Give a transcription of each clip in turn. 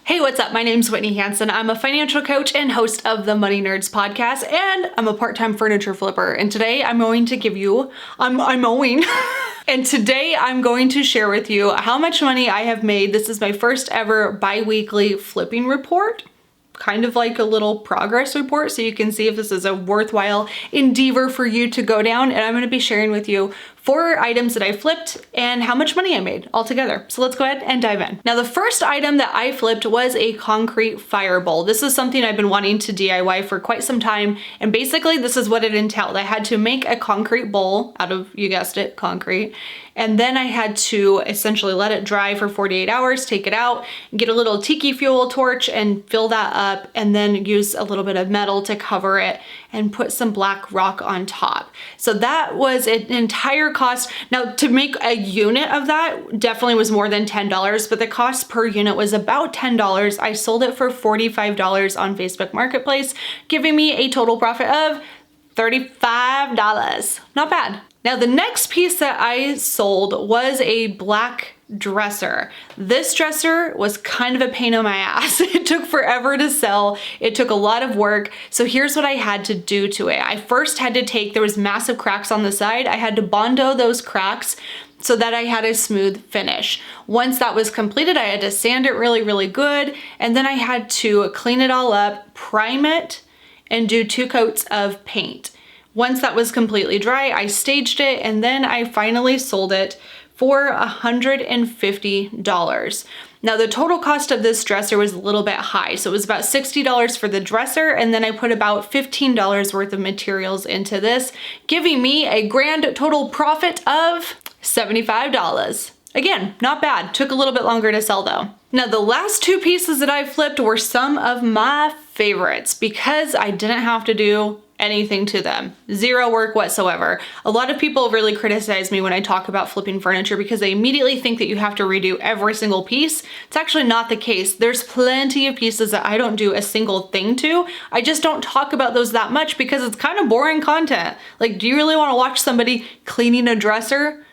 Hey, what's up? My name's Whitney Hansen. I'm a financial coach and host of the Money Nerds podcast, and I'm a part-time furniture flipper. And today I'm going to give you, and today I'm going to share with you how much money I have made. This is my first ever bi-weekly flipping report. Kind of like a little progress report so you can see if this is a worthwhile endeavor for you to go down. And I'm going to be sharing with you 4 items that I flipped and how much money I made altogether. So let's go ahead and dive in. Now, the first item that I flipped was a concrete fire bowl. This is something I've been wanting to DIY for quite some time. And basically this is what it entailed. I had to make a concrete bowl out of, you guessed it, concrete. And then I had to essentially let it dry for 48 hours, take it out, get a little tiki fuel torch and fill that up, and then use a little bit of metal to cover it and put some black rock on top. So that was an entire cost. Now, to make a unit of that definitely was more than $10, but the cost per unit was about $10. I sold it for $45 on Facebook Marketplace, giving me a total profit of $35. Not bad. Now, the next piece that I sold was a black dresser. This dresser was kind of a pain in my ass. It took forever to sell. It took a lot of work. So here's what I had to do to it. I first had to there was massive cracks on the side. I had to Bondo those cracks so that I had a smooth finish. Once that was completed, I had to sand it really, really good. And then I had to clean it all up, prime it, and do 2 coats of paint. Once that was completely dry, I staged it, and then I finally sold it for $150. Now, the total cost of this dresser was a little bit high. So it was about $60 for the dresser, and then I put about $15 worth of materials into this, giving me a grand total profit of $75. Again, not bad. Took a little bit longer to sell though. Now, the last 2 pieces that I flipped were some of my favorites because I didn't have to do anything to them. Zero work whatsoever. A lot of people really criticize me when I talk about flipping furniture because they immediately think that you have to redo every single piece. It's actually not the case. There's plenty of pieces that I don't do a single thing to. I just don't talk about those that much because it's kind of boring content. Like, do you really want to watch somebody cleaning a dresser?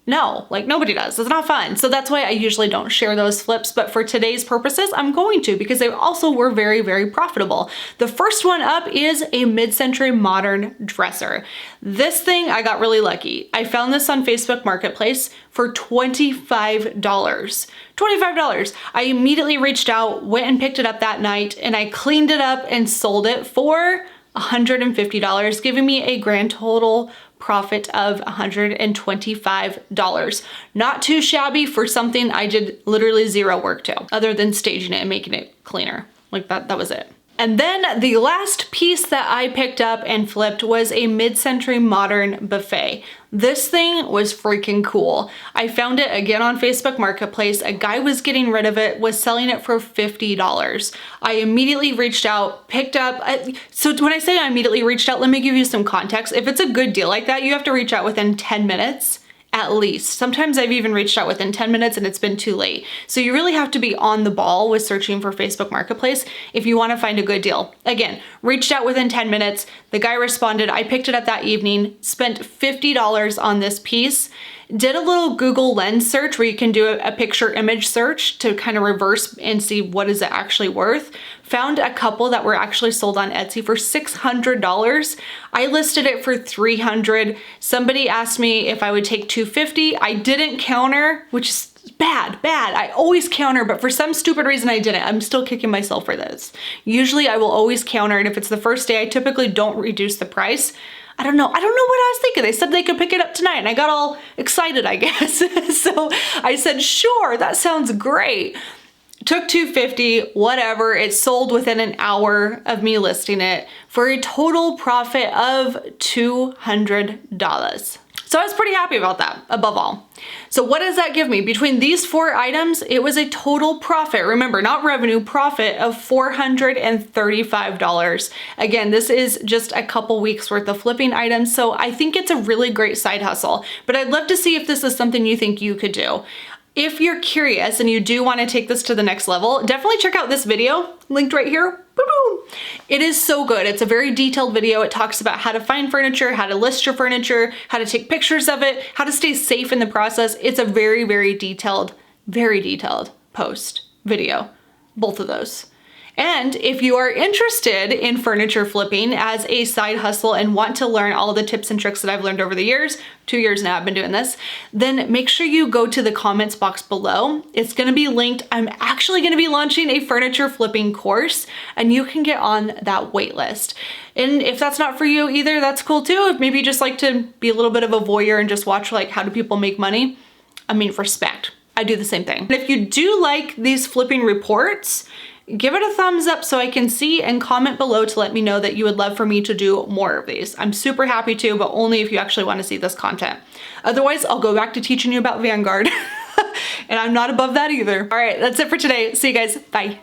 No, like nobody does. It's not fun. So that's why I usually don't share those flips, but for today's purposes, I'm going to because they also were very, very profitable. The first one up is a mid-century modern dresser. This thing, I got really lucky. I found this on Facebook Marketplace for $25. $25. I immediately reached out, went and picked it up that night, and I cleaned it up and sold it for $150, giving me a grand total profit of $125. Not too shabby for something I did literally zero work to, other than staging it and making it cleaner. Like that was it. And then the last piece that I picked up and flipped was a mid-century modern buffet. This thing was freaking cool. I found it again on Facebook Marketplace. A guy was getting rid of it, was selling it for $50. I immediately reached out, picked up, so when I say I immediately reached out, let me give you some context. If it's a good deal like that, you have to reach out within 10 minutes. At least. Sometimes I've even reached out within 10 minutes and it's been too late. So you really have to be on the ball with searching for Facebook Marketplace if you want to find a good deal. Again, reached out within 10 minutes. The guy responded. I picked it up that evening, spent $50 on this piece. Did a little Google Lens search where you can do a picture image search to kind of reverse and see what is it actually worth. Found a couple that were actually sold on Etsy for $600. I listed it for $300. Somebody asked me if I would take $250. I didn't counter, which is bad. I always counter, but for some stupid reason I didn't. I'm still kicking myself for this. Usually I will always counter, and if it's the first day, I typically don't reduce the price. I don't know what I was thinking. They said they could pick it up tonight and I got all excited, I guess. So I said, sure, that sounds great. Took $250, whatever. It sold within an hour of me listing it for a total profit of $200. So I was pretty happy about that, above all. So what does that give me? Between these 4 items, it was a total profit, remember, not revenue, profit of $435. Again, this is just a couple weeks worth of flipping items, so I think it's a really great side hustle, but I'd love to see if this is something you think you could do. If you're curious and you do want to take this to the next level, definitely check out this video, linked right here. Boom. It is so good. It's a very detailed video. It talks about how to find furniture, how to list your furniture, how to take pictures of it, how to stay safe in the process. It's a very, very detailed post video. both of those. And if you are interested in furniture flipping as a side hustle and want to learn all the tips and tricks that I've learned over the years, 2 years now I've been doing this, then make sure you go to the comments box below. It's gonna be linked. I'm actually gonna be launching a furniture flipping course and you can get on that wait list. And if that's not for you either, that's cool too. If maybe you just like to be a little bit of a voyeur and just watch like how do people make money, I mean, respect. I do the same thing. And if you do like these flipping reports, give it a thumbs up so I can see, and comment below to let me know that you would love for me to do more of these. I'm super happy to, but only if you actually want to see this content. Otherwise, I'll go back to teaching you about Vanguard and I'm not above that either. All right, that's it for today. See you guys. Bye.